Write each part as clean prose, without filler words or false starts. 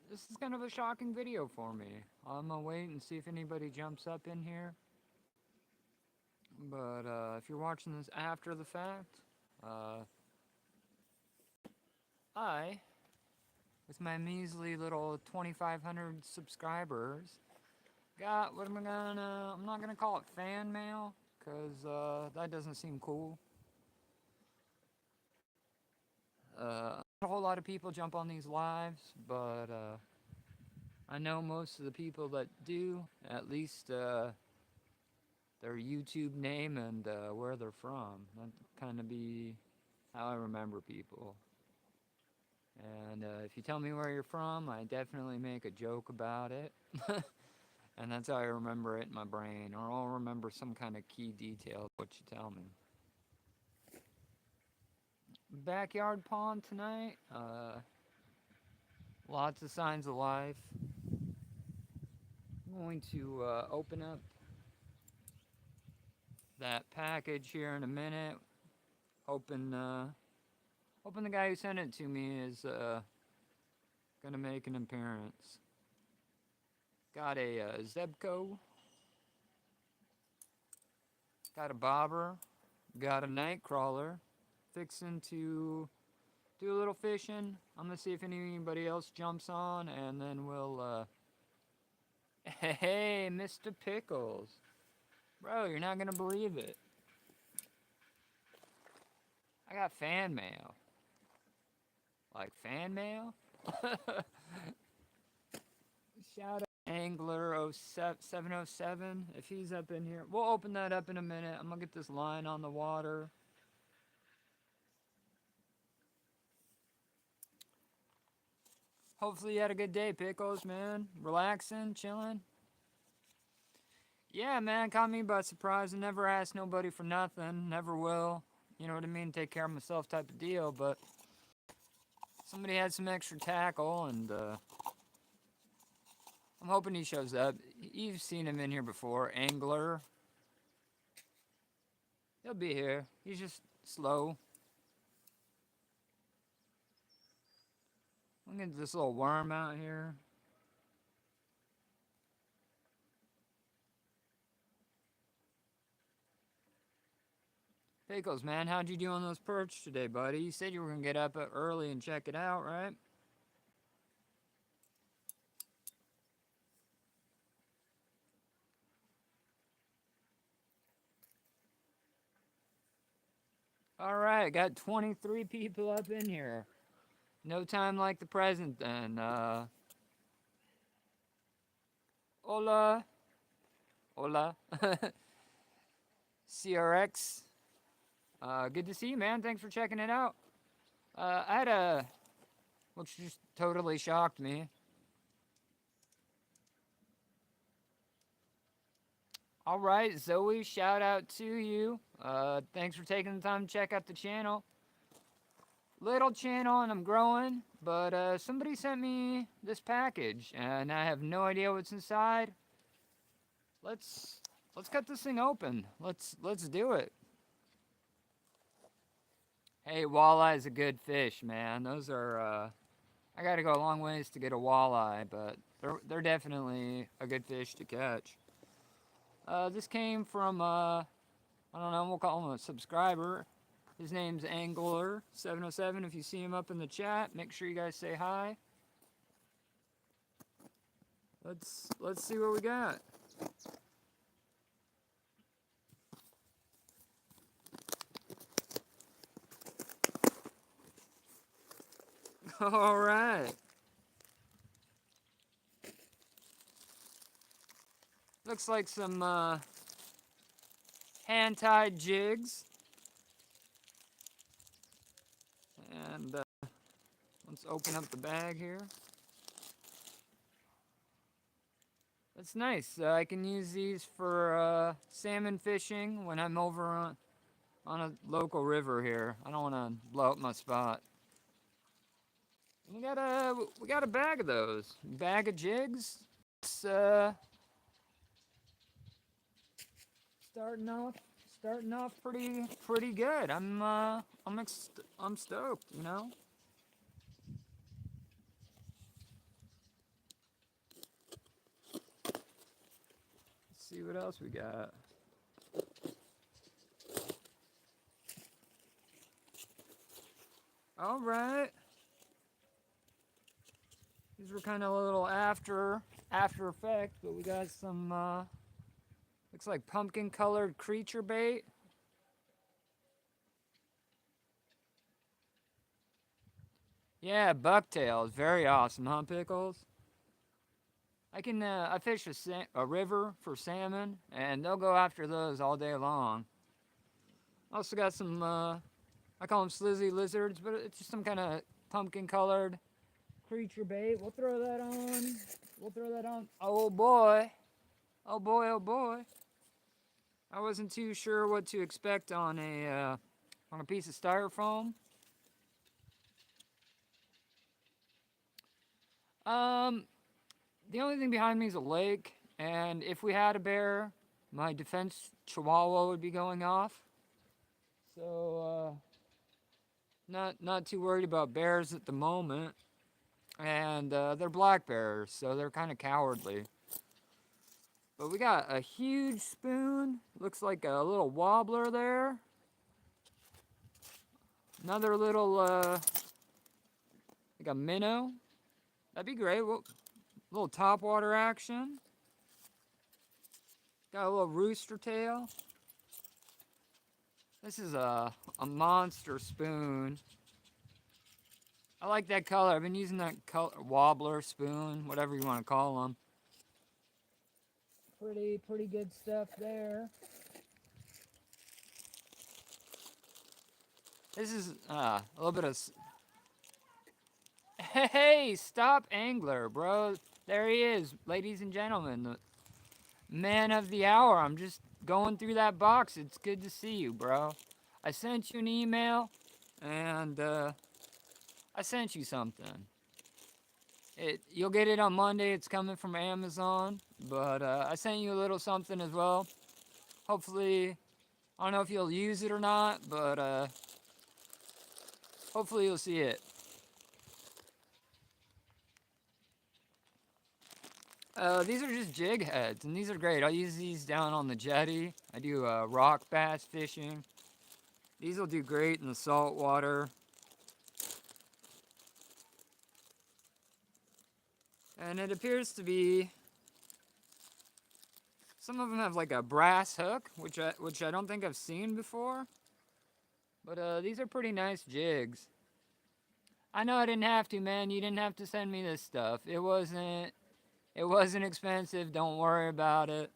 This is kind of a shocking video for me. I'm gonna wait and see if anybody jumps up in here. But if you're watching this after the fact, uh, I, with my measly little 2,500 subscribers, got what am I gonna? I'm not gonna call it fan mail, cause that doesn't seem cool. Not a whole lot of people jump on these lives, but I know most of the people that do, at least their YouTube name and where they're from. That kind of be how I remember people. And if you tell me where you're from, I definitely make a joke about it. And that's how I remember it in my brain, or I'll remember some kind of key detail of what you tell me. Backyard pond tonight. Lots of signs of life. I'm going to open up that package here in a minute. Hoping, hoping the guy who sent it to me is gonna make an appearance. Got a Zebco. Got a bobber. Got a nightcrawler. Fixing to do a little fishing. I'm gonna see if anybody else jumps on, and then we'll. Hey, Mr. Pickles, bro, you're not gonna believe it. I got fan mail. Like fan mail? Shout out Angler 707 if he's up in here. We'll open that up in a minute. I'm gonna get this line on the water. Hopefully you had a good day, Pickles, man. Relaxing, chilling. Yeah, man, caught me by surprise. I never asked nobody for nothing. Never will. You know what I mean? Take care of myself type of deal. But somebody had some extra tackle, and I'm hoping he shows up. You've seen him in here before. Angler. He'll be here. He's just slow. Look at this little worm out here. Pickles, man, how'd you do on those perch today, buddy? You said you were going to get up early and check it out, right? All right, got 23 people up in here. No time like the present, then. Hola. Hola. CRX. Good to see you, man. Thanks for checking it out. I had a, which just totally shocked me. All right, Zoe, shout out to you. Thanks for taking the time to check out the channel. Little channel and I'm growing, but somebody sent me this package and I have no idea what's inside. Let's cut this thing open. Let's do it. Hey, walleye is a good fish, man. Those are I got to go a long ways to get a walleye, but they're definitely a good fish to catch. This came from I don't know, we'll call him a subscriber. His name's Angler707. If you see him up in the chat, make sure you guys say hi. Let's see what we got. All right. Looks like some hand-tied jigs. And let's open up the bag here. That's nice. I can use these for salmon fishing when I'm over on a local river here. I don't want to blow up my spot. We got a bag of those. Bag of jigs. It's starting off pretty good. I'm stoked, you know. see what else we got. All right. These were kind of a little after effects, but we got some, looks like pumpkin colored creature bait. Yeah, bucktails, very awesome, huh, Pickles? I fish a river for salmon, and they'll go after those all day long. Also got some, I call them slizzy lizards, but it's just some kind of pumpkin colored creature bait. We'll throw that on. We'll throw that on. Oh boy. Oh boy, oh boy. I wasn't too sure what to expect on a piece of styrofoam. Um, the only thing behind me is a lake, and if we had a bear, my defense chihuahua would be going off. So, not too worried about bears at the moment. And they're black bears, so they're kind of cowardly. But we got a huge spoon. Looks like a little wobbler there. Another little, like a minnow. That'd be great. Little topwater action. Got a little rooster tail. This is a monster spoon. I like that color. I've been using that color, wobbler spoon, whatever you want to call them. Pretty good stuff there. This is a little bit of... Hey, stop angler, bro. There he is, ladies and gentlemen. The man of the hour. I'm just going through that box. It's good to see you, bro. I sent you an email, and I sent you something. You'll get it on Monday. It's coming from Amazon, but I sent you a little something as well. Hopefully, I don't know if you'll use it or not, but hopefully you'll see it. These are just jig heads, and these are great. I use these down on the jetty. I do rock bass fishing. These will do great in the salt water. And it appears to be... Some of them have like a brass hook, which I don't think I've seen before. But these are pretty nice jigs. I know I didn't have to, man. You didn't have to send me this stuff. It wasn't expensive. Don't worry about it.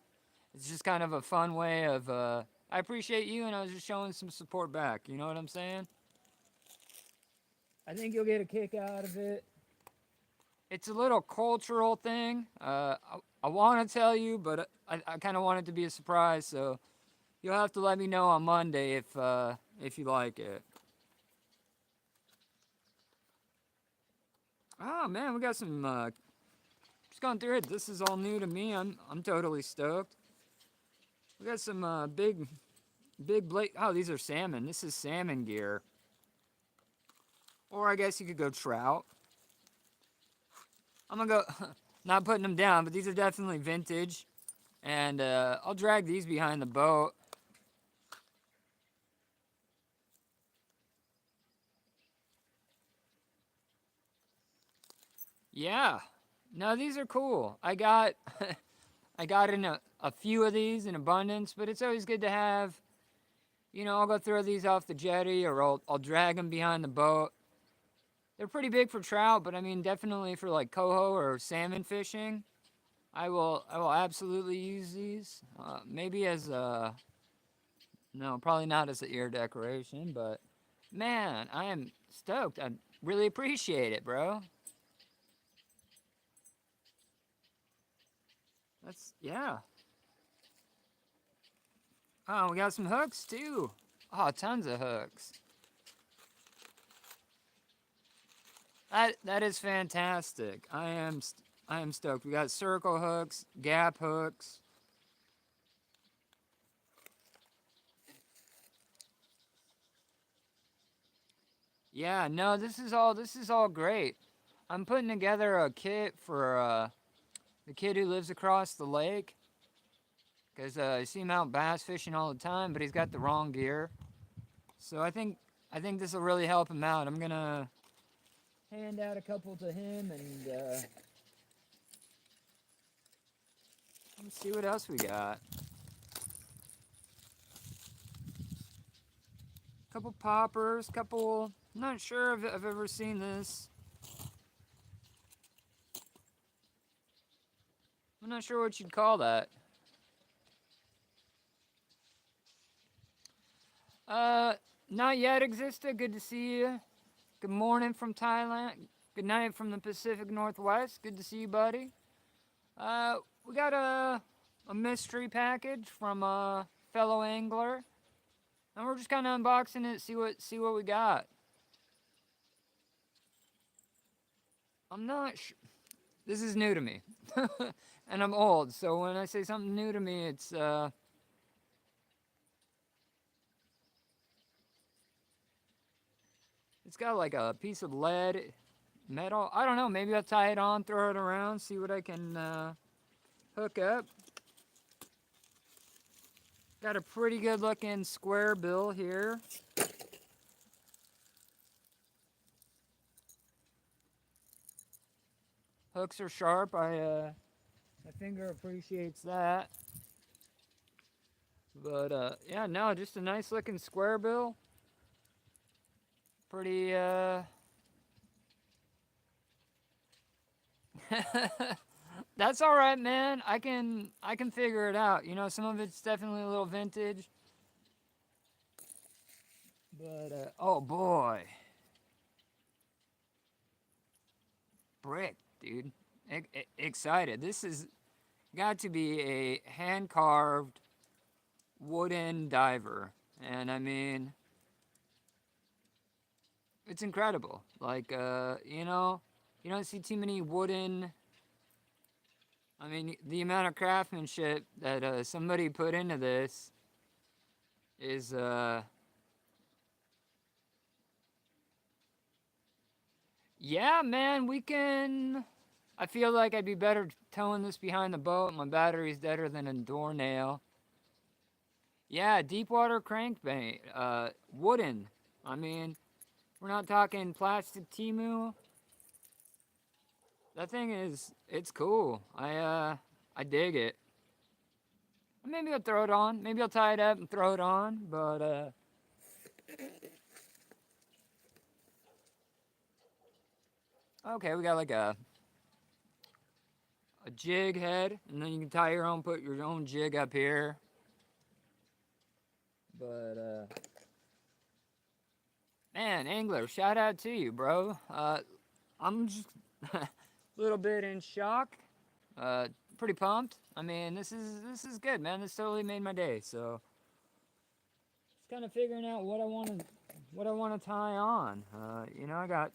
It's just kind of a fun way of, I appreciate you, and I was just showing some support back. You know what I'm saying? I think you'll get a kick out of it. It's a little cultural thing. I want to tell you, but I kind of want it to be a surprise, so you'll have to let me know on Monday if you like it. Oh man, we got some just going through it. This is all new to me. I'm totally stoked. We got some big blade. Oh, these are salmon. This is salmon gear. Or I guess you could go trout. I'm gonna go, not putting them down, but these are definitely vintage. And I'll drag these behind the boat. Yeah. No, these are cool. I got I got in a few of these in abundance, but it's always good to have, you know, I'll go throw these off the jetty, or I'll drag them behind the boat. They're pretty big for trout, but I mean definitely for like coho or salmon fishing. I will absolutely use these. Maybe as a, no, probably not as an ear decoration, but man, I am stoked. I really appreciate it, bro. Yeah. Oh, we got some hooks too. Oh, tons of hooks. That is fantastic. I am stoked. We got circle hooks, gap hooks. Yeah, no, this is all great. I'm putting together a kit for the kid who lives across the lake. because I see him out bass fishing all the time, but he's got the wrong gear. So I think this will really help him out. I'm gonna hand out a couple to him, and let's see what else we got. Couple poppers, couple. I'm not sure if I've ever seen this. I'm not sure what you'd call that. Uh, Not yet, Exista. Good to see you. Good morning from Thailand. Good night from the Pacific Northwest. Good to see you, buddy. We got a mystery package from a fellow angler, and we're just kind of unboxing it, see what we got. I'm not sure. This is new to me, and I'm old, so when I say something new to me, it's got like a piece of lead, metal. I don't know. Maybe I'll tie it on, throw it around, see what I can hook up. Got a pretty good looking square bill here. Hooks are sharp. My finger appreciates that. But yeah, no, just a nice looking square bill. Pretty That's all right, man. I can figure it out. You know, some of it's definitely a little vintage. But oh boy, brick, dude. Excited. This is got to be a hand carved wooden diver, and I mean, it's incredible. Like you don't see too many wooden. I mean, the amount of craftsmanship that somebody put into this is yeah, man, we can. I feel like I'd be better towing this behind the boat. My battery's deader than a doornail. Yeah, deep water crankbait. Wooden. I mean, we're not talking plastic Timu. That thing it's cool. I dig it. Maybe I'll throw it on. Maybe I'll tie it up and throw it on. But okay, we got like a jig head, and then you can tie your own, put your own jig up here. But man, angler, shout out to you, bro. I'm just a little bit in shock. Uh, Pretty pumped. I mean, this is good, man. This totally made my day. So, just kind of figuring out what I want to tie on. I got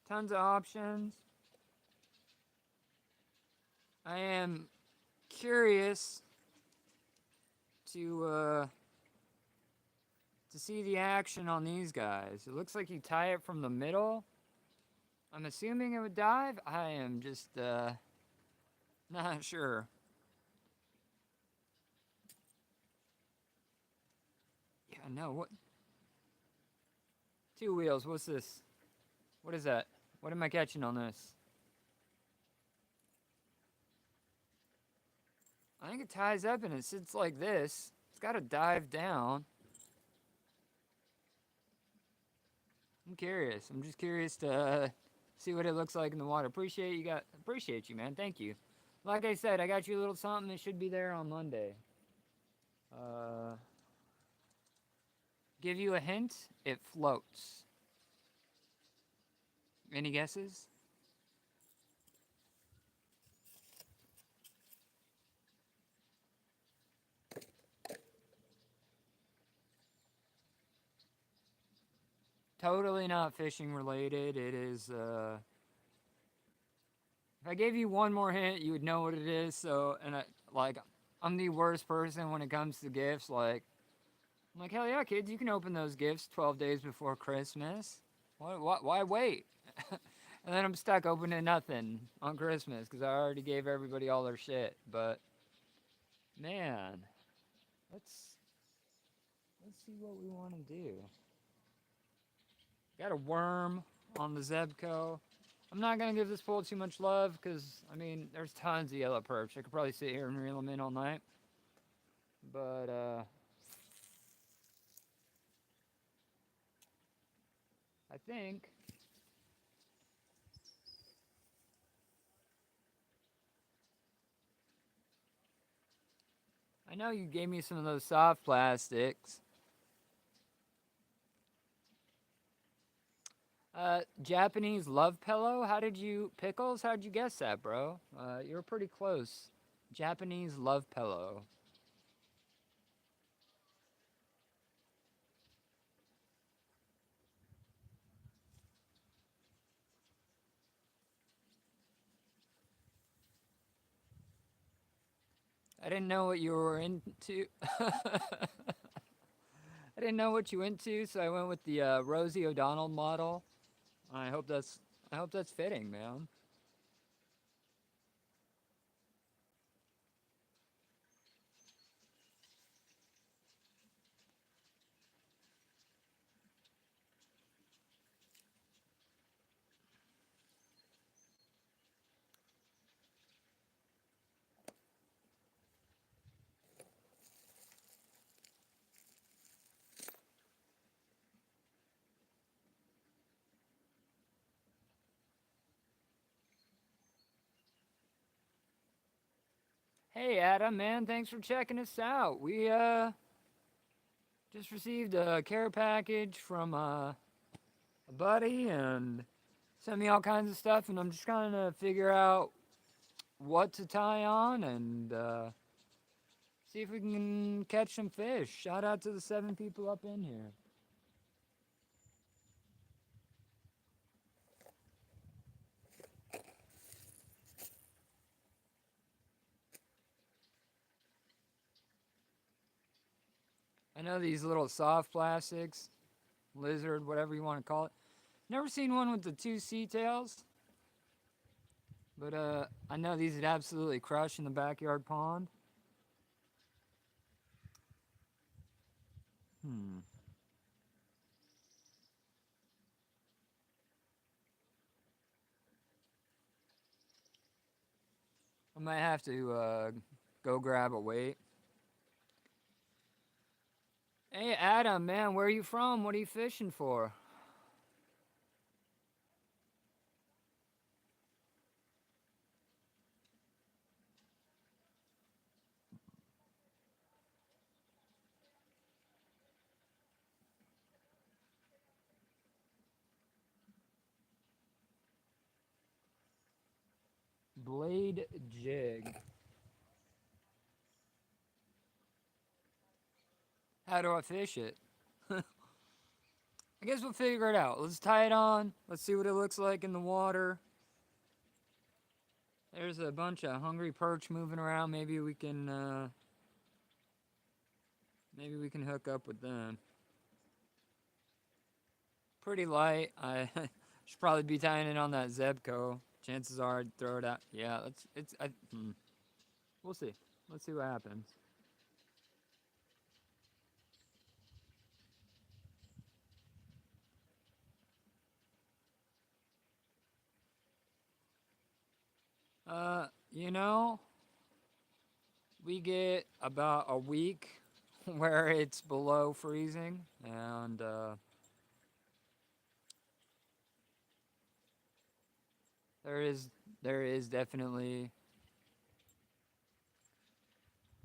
tons of options. I am curious to see the action on these guys. It looks like you tie it from the middle. I'm assuming it would dive. I am just not sure. Yeah, no. What? Two wheels. What's this? What is that? What am I catching on this? I think it ties up and it sits like this. It's got to dive down. I'm curious. I'm just curious to see what it looks like in the water. Appreciate you, man. Thank you. Like I said, I got you a little something. It should be there on Monday. Uh, give you a hint. It floats. Any guesses? Totally not fishing related. It is. If I gave you one more hint, you would know what it is. So, I'm the worst person when it comes to gifts. I'm like, hell yeah, kids, you can open those gifts 12 days before Christmas. Why wait? And then I'm stuck opening nothing on Christmas because I already gave everybody all their shit. But Man, let's let's see what we want to do. Got a worm on the Zebco. I'm not gonna give this pool too much love because I mean there's tons of yellow perch. I could probably sit here and reel them in all night. But I think I know you gave me some of those soft plastics. Japanese love pillow. How did you pickles? How'd you guess that, bro? You were pretty close. Japanese love pillow. I didn't know what you were into. I didn't know what you into, so I went with the Rosie O'Donnell model. I hope that's fitting, man. Hey Adam, man, thanks for checking us out. We just received a care package from a buddy and sent me all kinds of stuff, and I'm just trying to figure out what to tie on and see if we can catch some fish. Shout out to the 7 people up in here. I know these little soft plastics, lizard, whatever you want to call it. Never seen one with the 2 sea tails, but I know these would absolutely crush in the backyard pond. Hmm. I might have to go grab a weight. Hey Adam, man, where are you from? What are you fishing for? Blade jig. How do I fish it? I guess we'll figure it out. Let's tie it on. Let's see what it looks like in the water. There's a bunch of hungry perch moving around. Maybe we can hook up with them. Pretty light. I should probably be tying it on that Zebco. Chances are I'd throw it out. Yeah, we'll see. Let's see what happens. You know, we get about a week where it's below freezing, and there is there is definitely.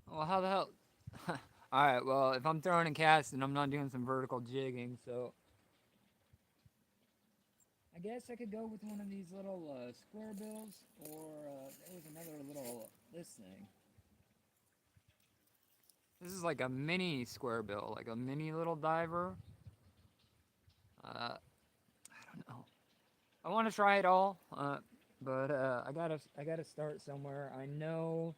Well, how the hell? All right. Well, if I'm throwing a cast, then I'm not doing some vertical jigging, so I guess I could go with one of these little square bills, or there was another little this thing. This is like a mini square bill, like a mini little diver. I don't know. I want to try it all, but I gotta start somewhere. I know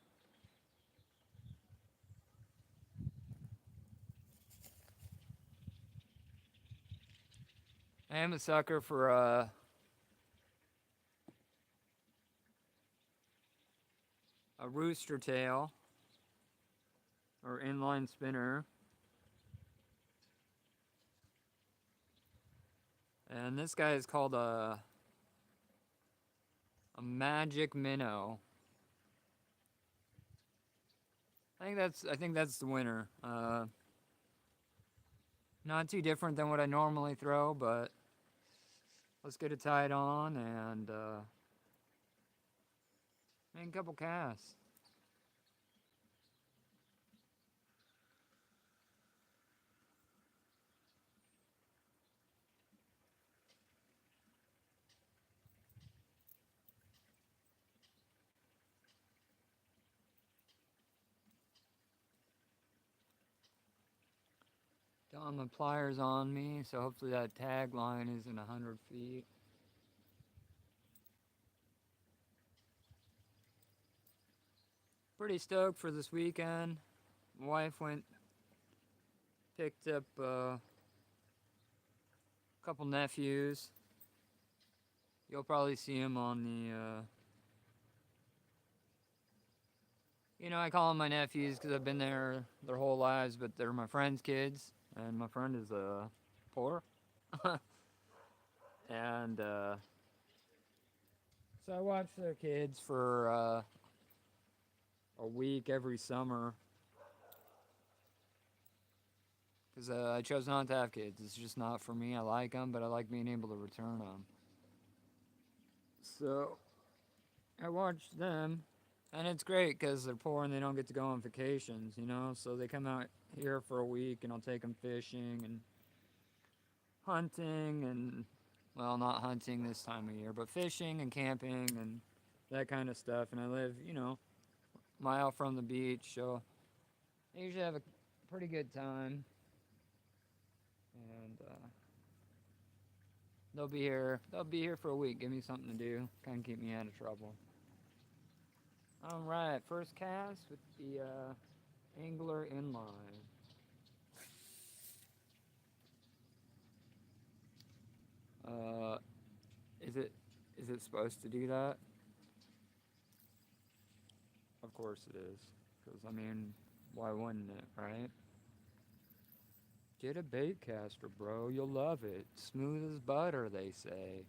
I am a sucker for a rooster tail. or inline spinner. And this guy is called a Magic Minnow. I think that's the winner. Not too different than what I normally throw, but let's get it tied on and make a couple casts. Don't have my pliers on me, so hopefully that tag line isn't 100 feet. Pretty stoked for this weekend. My wife picked up a couple nephews. You'll probably see them on the, I call them my nephews because I've been there their whole lives, but they're my friend's kids, and my friend is poor. And so I watch their kids for a week every summer because I chose not to have kids. It's just not for me. I like them, but I like being able to return them. So I watch them, and it's great because they're poor and they don't get to go on vacations, So they come out here for a week, and I'll take them fishing and hunting and, well, not hunting this time of year, but fishing and camping and that kind of stuff. And I live, a mile from the beach, so I usually have a pretty good time. And they'll be here for a week. Give me something to do, kind of keep me out of trouble. All right, first cast with the angler inline. Is it supposed to do that? Of course it is, because why wouldn't it, right? Get a bait caster, bro. You'll love it. Smooth as butter, they say.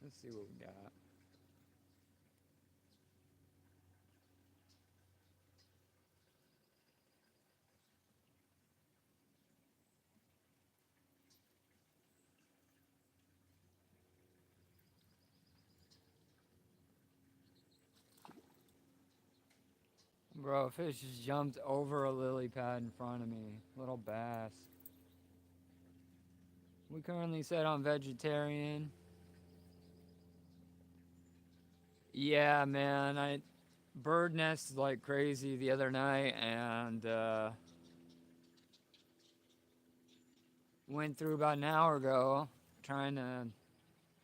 Let's see what we got. Bro, a fish just jumped over a lily pad in front of me. Little bass. We currently set on vegetarian. Yeah, man, I bird nested like crazy the other night and went through about an hour ago trying to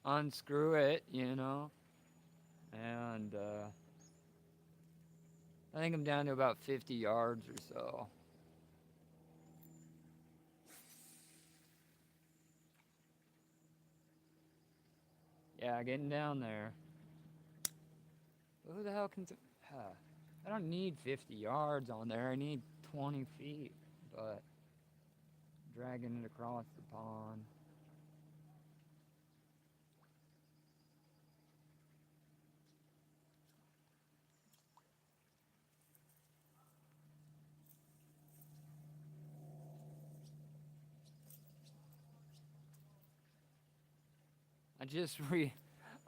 unscrew it, and I think I'm down to about 50 yards or so. Yeah, getting down there. Who the hell can... I don't need 50 yards on there. I need 20 feet. But dragging it across the pond.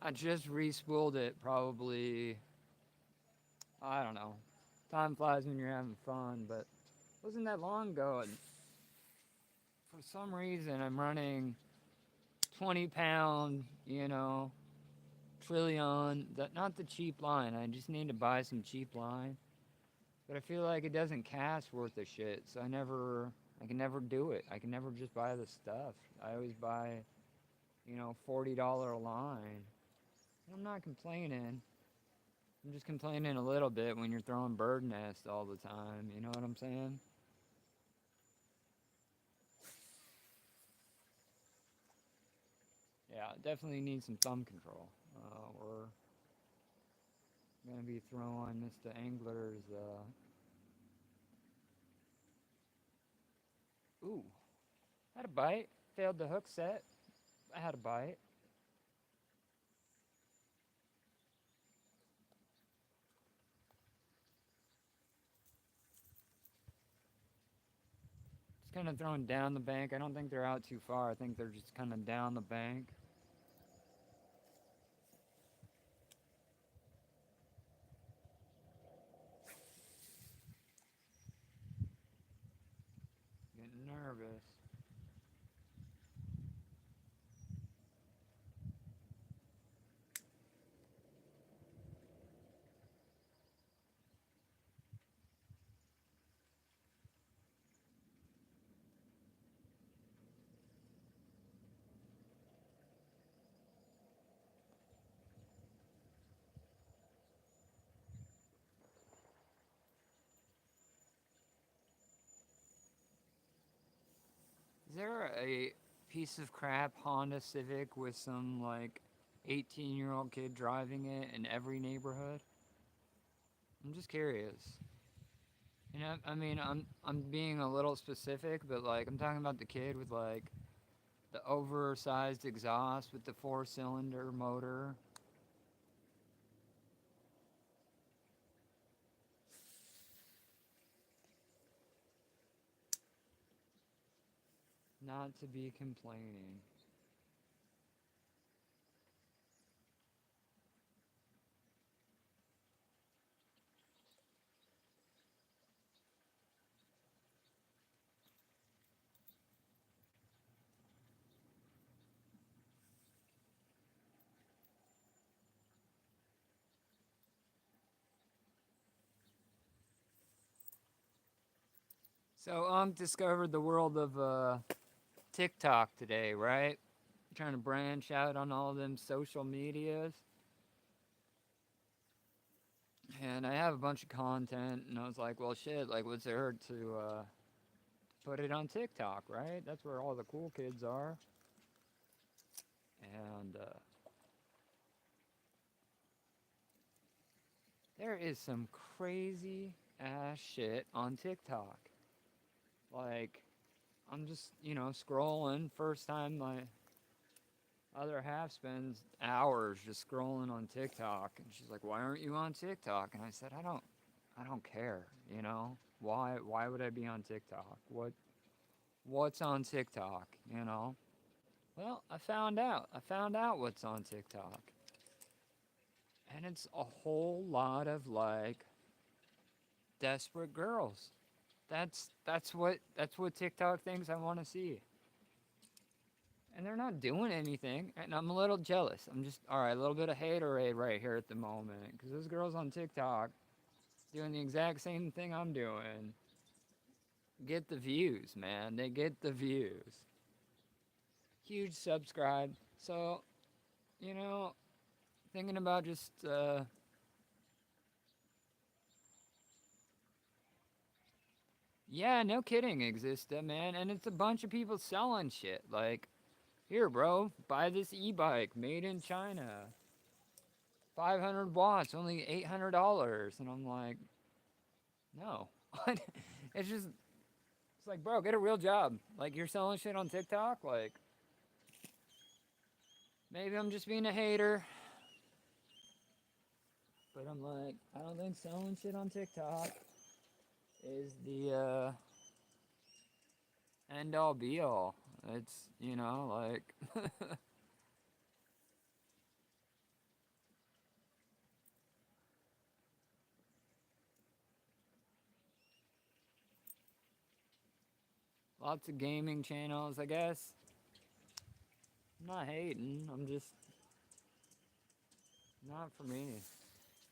I just re-spooled it probably, I don't know. Time flies when you're having fun, but it wasn't that long ago, and for some reason I'm running 20-pound, Trillion, not the cheap line. I just need to buy some cheap line. But I feel like it doesn't cast worth a shit, so I can never do it. I can never just buy the stuff. I always buy $40 a line. I'm not complaining. I'm just complaining a little bit when you're throwing bird nests all the time. You know what I'm saying? Yeah, definitely need some thumb control. We're gonna be throwing Mr. Angler's. Ooh, had a bite. Failed the hook set. I had a bite. Just kind of throwing down the bank. I don't think they're out too far. I think they're just kind of down the bank. Getting nervous. Is there a piece of crap Honda Civic with some like 18-year-old kid driving it in every neighborhood? I'm just curious. I mean, I'm being a little specific, but like I'm talking about the kid with like the oversized exhaust with the four-cylinder motor. Not to be complaining. So Unc discovered the world of TikTok today, right? Trying to branch out on all them social medias. And I have a bunch of content, and I was like, well, shit, like, what's there hurt to put it on TikTok, right? That's where all the cool kids are. And there is some crazy ass shit on TikTok. Like, I'm just, scrolling. First time my other half spends hours just scrolling on TikTok, and she's like, "Why aren't you on TikTok?" And I said, "I don't care. Why would I be on TikTok? What's on TikTok? You know?" Well, I found out. I found out what's on TikTok, and it's a whole lot of like desperate girls. That's what TikTok thinks I want to see. And they're not doing anything, and I'm a little jealous. I'm just all right, a little bit of haterade right here at the moment, because those girls on TikTok doing the exact same thing I'm doing. Get the views, man. They get the views. Huge subscribe. So, you know, thinking about just yeah, no kidding, Exista, man. And it's a bunch of people selling shit. Like, here, bro, buy this e-bike made in China. 500 watts, only $800. And I'm like, no. it's just, it's like, bro, get a real job. Like, you're selling shit on TikTok? Like, maybe I'm just being a hater. But I'm like, I don't think selling shit on TikTok is the end all be all. It's, like, lots of gaming channels, I guess. I'm not hating. I'm just not for me,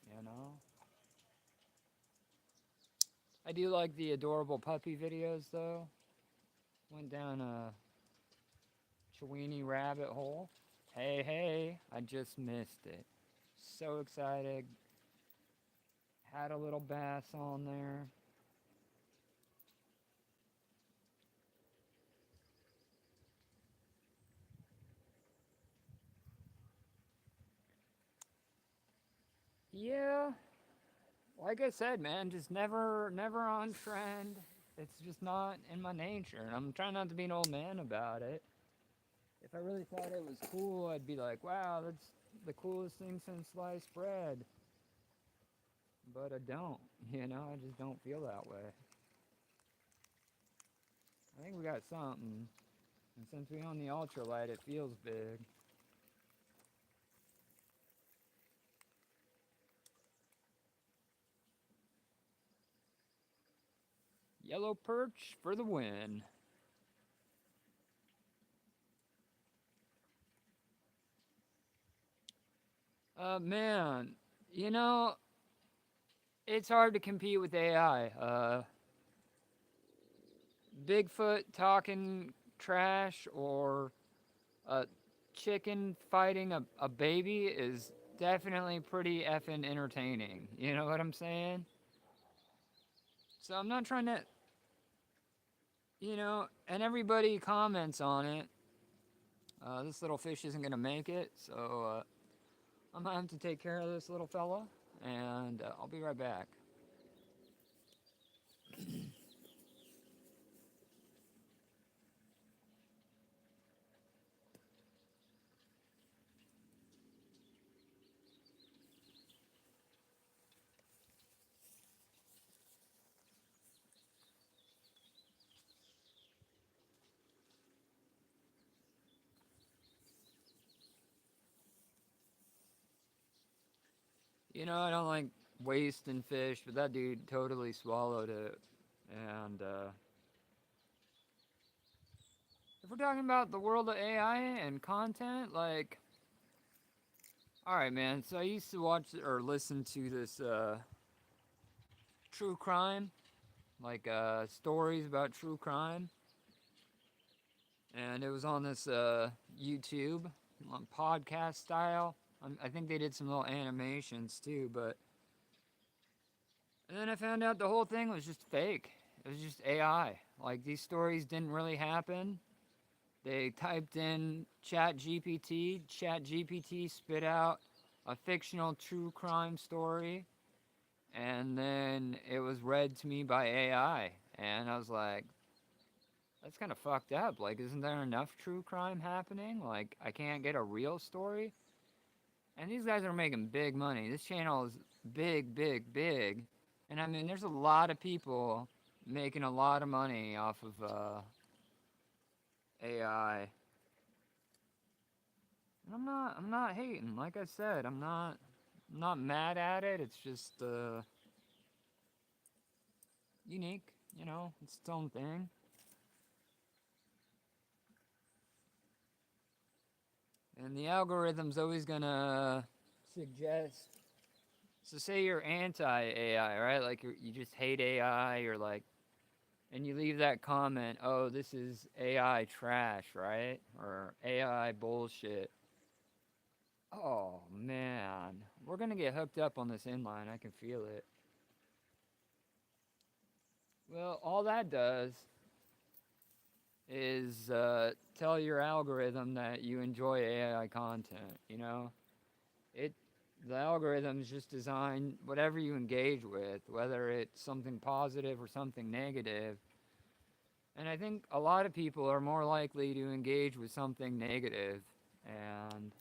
you know? I do like the adorable puppy videos, though. Went down a Sweeney rabbit hole. Hey, hey, I just missed it. So excited. Had a little bass on there. Yeah, like I said, man, just never on trend. It's just not in my nature. And I'm trying not to be an old man about it. If I really thought it was cool, I'd be like, wow, that's the coolest thing since sliced bread. But I don't, I just don't feel that way. I think we got something. And since we own the ultralight, it feels big. Yellow perch for the win. Man, you know, it's hard to compete with AI. Bigfoot talking trash or a chicken fighting a baby is definitely pretty effing entertaining. You know what I'm saying? So I'm not trying to, and everybody comments on it. This little fish isn't going to make it, so I'm going to have to take care of this little fella, and I'll be right back. I don't like wasting fish, but that dude totally swallowed it. And if we're talking about the world of AI and content, like, alright, man, so I used to watch or listen to this true crime, like stories about true crime. And it was on this YouTube, on podcast style. I think they did some little animations too, but. And then I found out the whole thing was just fake. It was just AI. Like, these stories didn't really happen. They typed in ChatGPT. ChatGPT spit out a fictional true crime story. And then it was read to me by AI. And I was like, that's kind of fucked up. Like, isn't there enough true crime happening? Like, I can't get a real story? And these guys are making big money. This channel is big, big, big. And I mean, there's a lot of people making a lot of money off of AI. And I'm not hating. Like I said, I'm not mad at it. It's just unique. It's its own thing. And the algorithm's always gonna suggest. So say you're anti-AI, right? Like you just hate AI, or like, and you leave that comment, oh, this is AI trash, right? Or AI bullshit. Oh, man. We're going to get hooked up on this inline. I can feel it. Well, all that does is tell your algorithm that you enjoy AI content. It the algorithm is just designed whatever you engage with, whether it's something positive or something negative. And I think a lot of people are more likely to engage with something negative. And,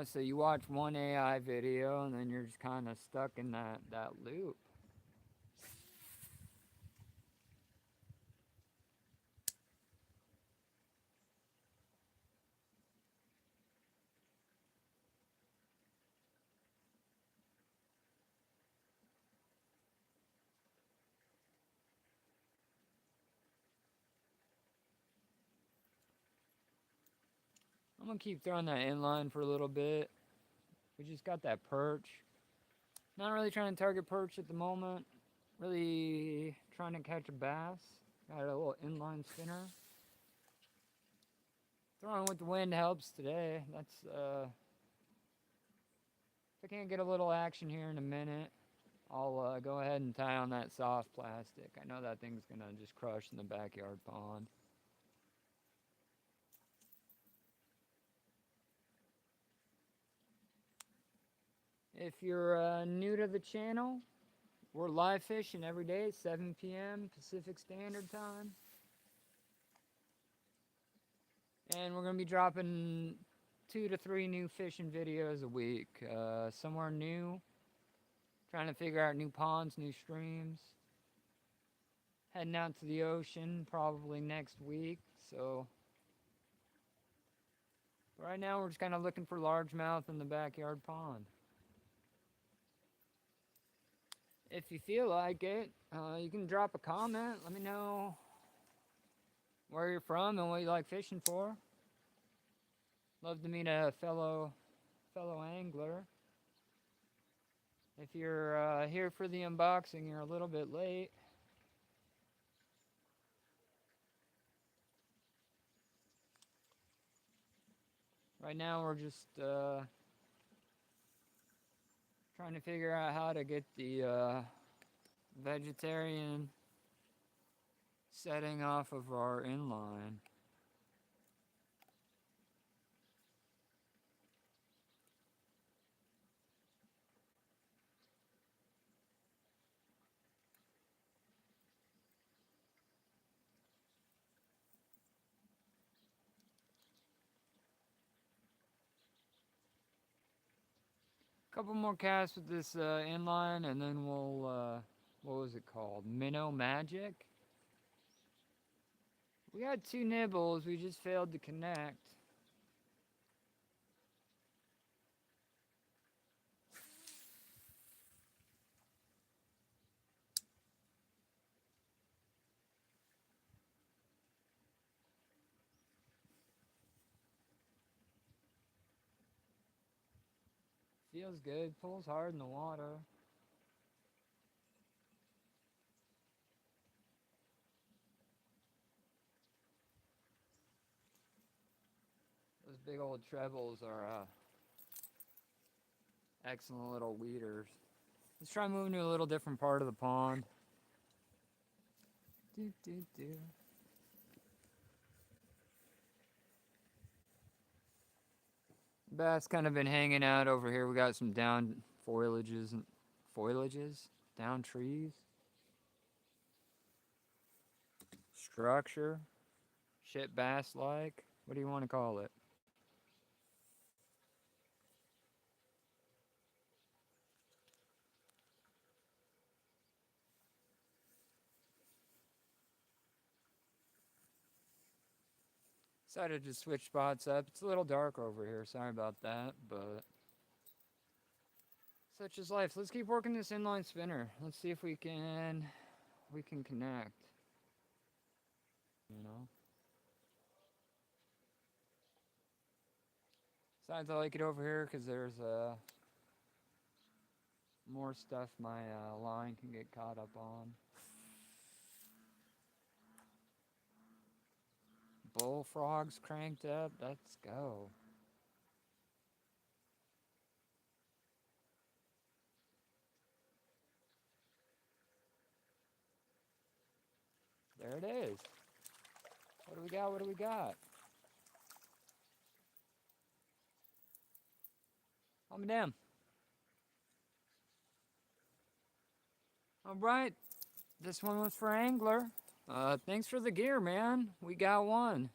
so you watch one AI video and then you're just kind of stuck in that loop. I'm going to keep throwing that inline for a little bit. We just got that perch. Not really trying to target perch at the moment. Really trying to catch a bass. Got a little inline spinner. Throwing with the wind helps today. That's, if I can't get a little action here in a minute, I'll go ahead and tie on that soft plastic. I know that thing's gonna just crush in the backyard pond. If you're new to the channel, we're live fishing every day at 7 p.m. Pacific Standard Time. And we're going to be dropping 2 to 3 new fishing videos a week. Somewhere new, trying to figure out new ponds, new streams. Heading out to the ocean probably next week. So right now we're just kind of looking for largemouth in the backyard pond. If you feel like it, you can drop a comment. Let me know where you're from and what you like fishing for. Love to meet a fellow angler. If you're here for the unboxing, you're a little bit late. Right now we're just trying to figure out how to get the vegetarian setting off of our inline. Couple more casts with this inline, and then we'll what was it called? Minnow Magic. We got 2 nibbles, we just failed to connect. Feels good, pulls hard in the water. Those big old trebles are excellent little weeders. Let's try moving to a little different part of the pond. Bass kind of been hanging out over here. We got some down foliages, down trees. Structure, shit bass like. What do you want to call it? Decided to switch spots up. It's a little dark over here. Sorry about that, but such is life. Let's keep working this inline spinner. Let's see if we can connect. You know. Besides, I like it over here because there's more stuff my line can get caught up on. Bullfrogs cranked up. Let's go. There it is. What do we got? What do we got? Calm down. All right. This one was for Angler. Thanks for the gear, man. We got one.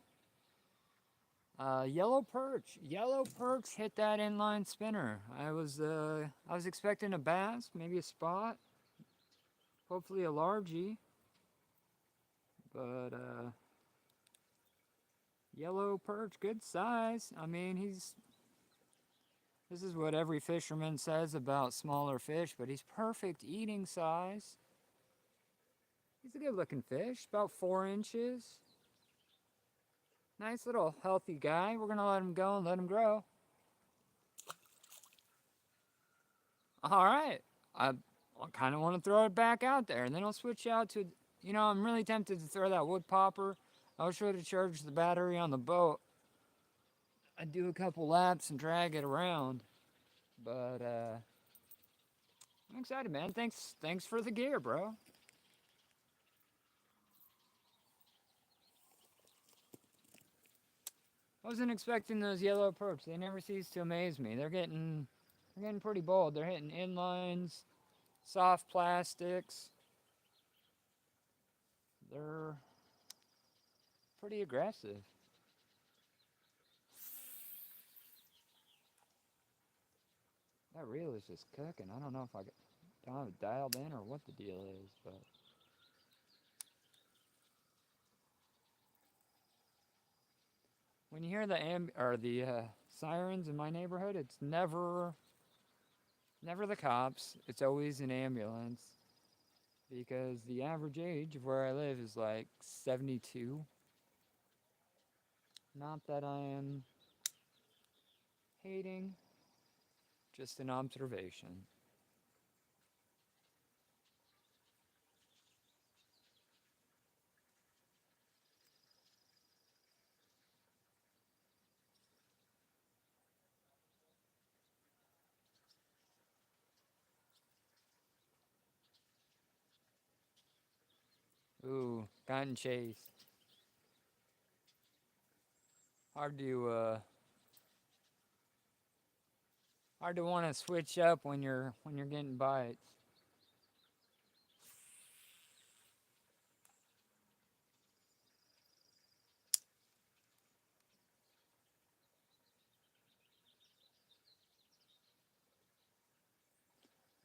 Yellow perch. Yellow perch hit that inline spinner. I was expecting a bass, maybe a spot. Hopefully a largie. But, yellow perch, good size. I mean, this is what every fisherman says about smaller fish, but he's perfect eating size. He's a good looking fish, about 4 inches. Nice little healthy guy. We're gonna let him go and let him grow. All right. I kind of want to throw it back out there, and then I'll switch out to, I'm really tempted to throw that wood popper. I was sure to charge the battery on the boat, I do a couple laps and drag it around. But I'm excited, man. Thanks for the gear, bro. I wasn't expecting those yellow perps. They never cease to amaze me. They're getting pretty bold. They're hitting inlines, soft plastics. They're pretty aggressive. That reel is just cooking. I don't know if don't have it dialed in or what the deal is, but when you hear the sirens in my neighborhood, it's never the cops. It's always an ambulance because the average age of where I live is like 72. Not that I am hating, just an observation. Ooh, gotten chased. Hard to uh, hard to want to switch up when you're getting bites.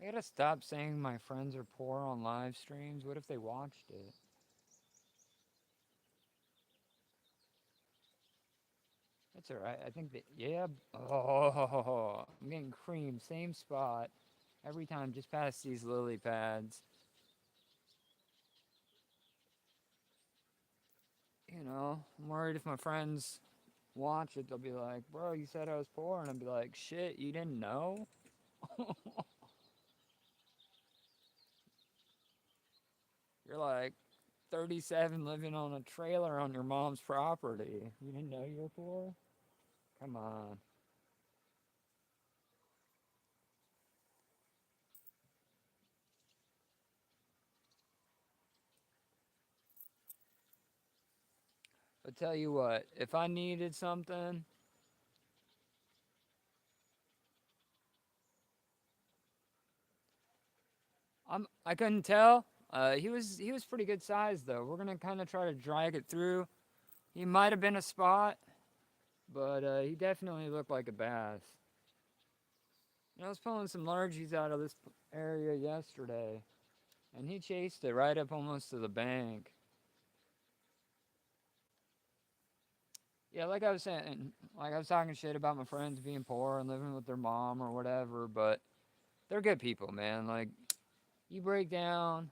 I gotta stop saying my friends are poor on live streams. What if they watched it? That's alright. I think that, yeah. Oh, I'm getting cream. Same spot. Every time, just past these lily pads. I'm worried if my friends watch it, they'll be like, bro, you said I was poor. And I'll be like, shit, you didn't know? You're like 37 living on a trailer on your mom's property. You didn't know you were poor? Come on. But tell you what, if I needed something, I couldn't tell. He was pretty good size though. We're gonna kind of try to drag it through. He might have been a spot, but he definitely looked like a bass. I was pulling some largies out of this area yesterday, and he chased it right up almost to the bank. Yeah, like I was saying, like I was talking shit about my friends being poor and living with their mom or whatever, but they're good people, man. Like, you break down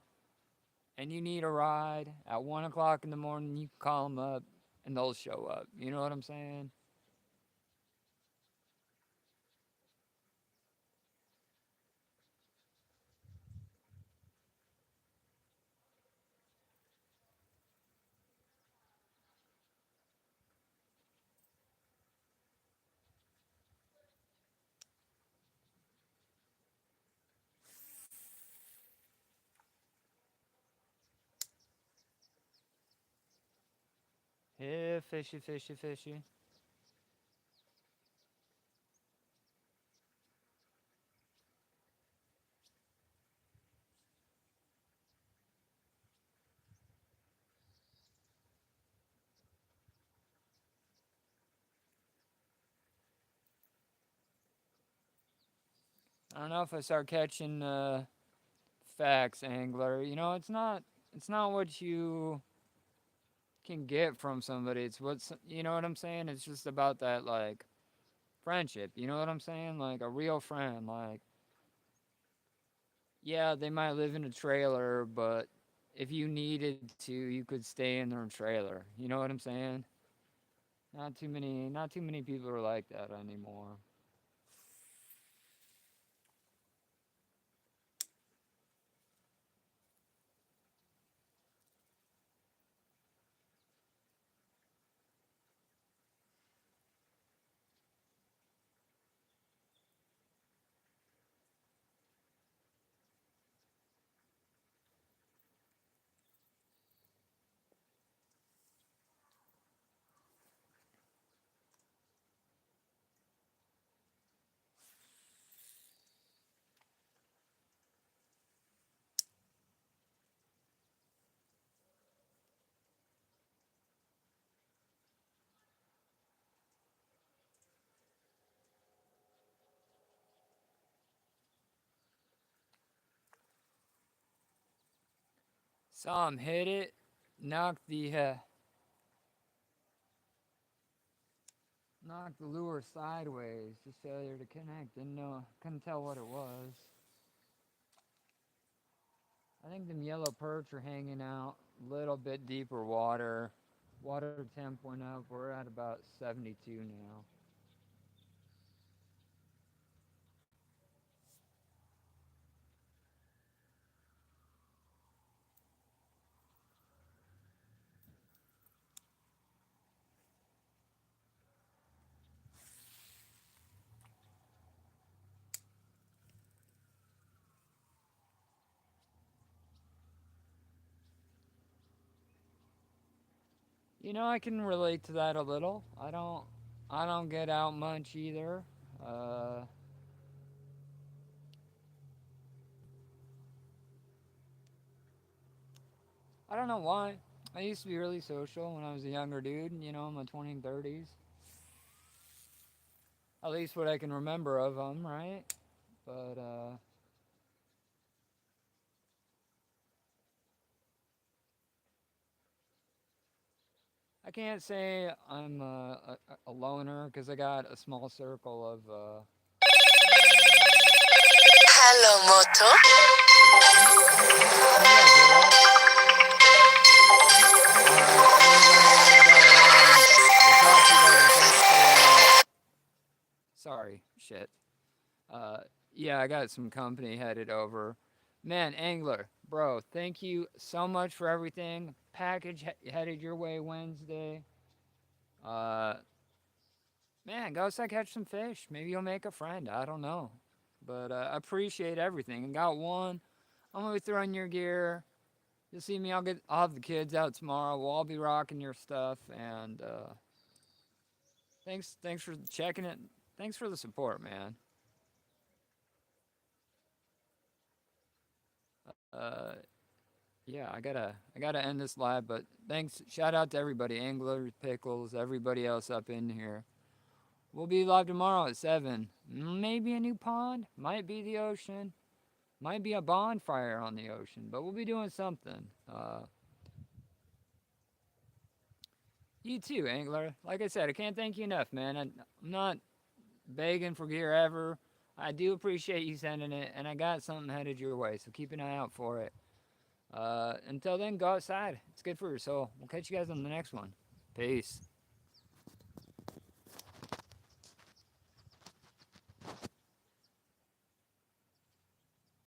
and you need a ride at 1 o'clock in the morning, you can call them up and they'll show up. You know what I'm saying? Yeah, fishy, fishy, fishy. I don't know if I start catching facts, angler. It's not what you can get from somebody. It's what's, you know what I'm saying? It's just about that, like, friendship. You know what I'm saying? Like, a real friend. Like, yeah, they might live in a trailer, but if you needed to, you could stay in their trailer. You know what I'm saying? Not too many people are like that anymore. Saw him hit it, knocked the lure sideways. Just failure to connect. Didn't know, couldn't tell what it was. I think them yellow perch are hanging out a little bit deeper water. Water temp went up. We're at about 72 now. I can relate to that a little. I don't get out much either. Uh, I don't know why. I used to be really social when I was a younger dude, in my 20s and 30s. At least what I can remember of them, right? But I can't say I'm a loner because I got a small circle of. Hello, Moto. Can you guys hear that? All right, Angler, man, I gotta run. We'll talk to you later. Thanks for. Sorry, shit. Uh, yeah, I got some company headed over. Man, Angler, bro, thank you so much for everything. Package headed your way Wednesday. Uh, Man, go outside catch some fish. Maybe you'll make a friend. I don't know, but I appreciate everything. And got one. I'm gonna be throwing your gear. You'll see me. I'll have the kids out tomorrow. We'll all be rocking your stuff. And thanks for checking it. Thanks for the support, man. Uh, yeah, I gotta end this live, but thanks. Shout out to everybody, anglers, pickles, everybody else up in here. We'll be live tomorrow at 7. Maybe a new pond, might be the ocean, might be a bonfire on the ocean, but we'll be doing something. You too, angler. Like I said, I can't thank you enough, man. I'm not begging for gear ever. I do appreciate you sending it, and I got something headed your way, so keep an eye out for it. Until then, go outside. It's good for your soul. We'll catch you guys on the next one. Peace.